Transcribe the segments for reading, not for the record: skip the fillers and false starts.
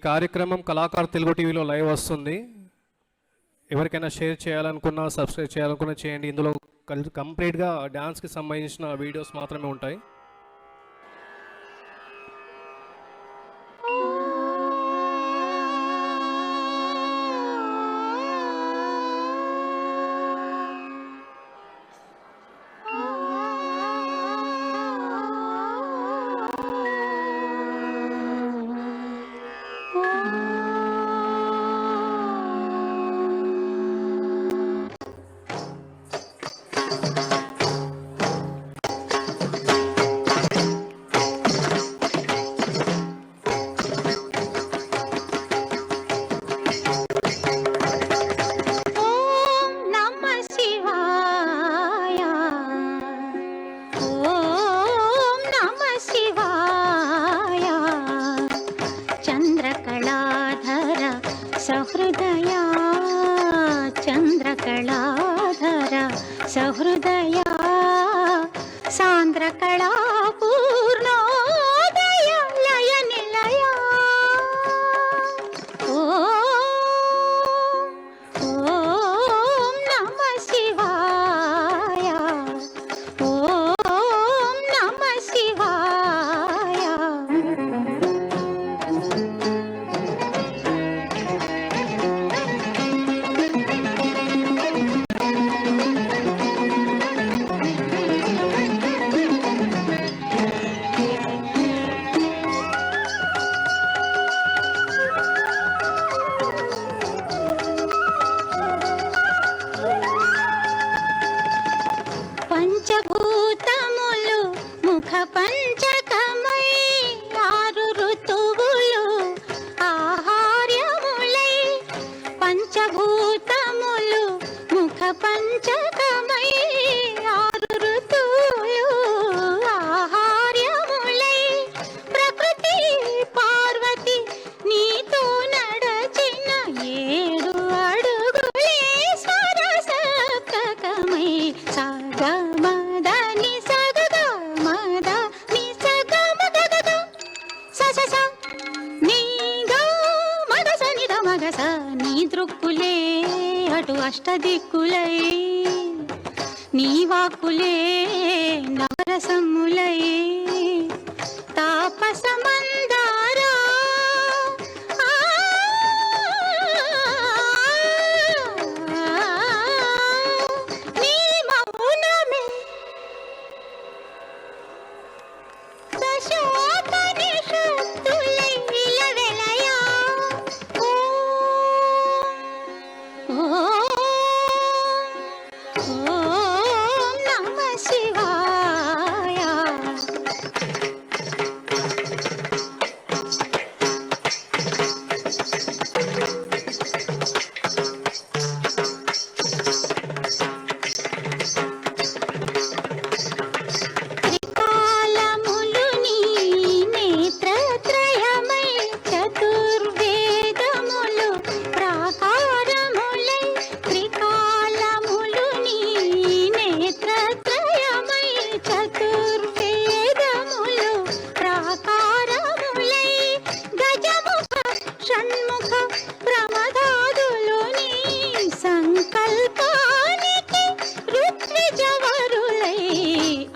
కార్యక్రమం కళాకార్ తెలుగు టీవీలో లైవ్ వస్తుంది. ఎవరికైనా షేర్ చేయాలనుకున్నా సబ్స్క్రైబ్ చేయాలనుకున్నా చేయండి. ఇందులో కంప్లీట్గా డ్యాన్స్కి సంబంధించిన వీడియోస్ మాత్రమే ఉంటాయి. सहृदया चंद्रकलाधर सहृदया सांद्रकला पूर्णोदय लय निलया ओम नमः शिवाय ओम नमः शिवाय పంచభూతములు ముఖ పంచకమై ఆరు ఋతువులు ఆహార్యములై పంచభూతములు ముఖ పంచకమై ఆరు ఋతువులు ఆహార్యములై ప్రకృతి పార్వతి నీతో నడచిన ఏడు అడుగులే సరసప్తకమై మదని సగగ మద ని సగ మగగ స స స నీ గ మగ స ని ద మగ స నీ దృక్కులే అటు అష్టదిక్కులై నీ వాక్కులే నవరసములై తాపస మందారా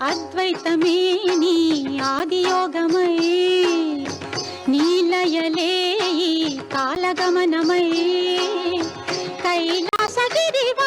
అద్వైతమే నీ ఆదియోగమై నీలయలే కాలగమనమై కైలాసగిరివ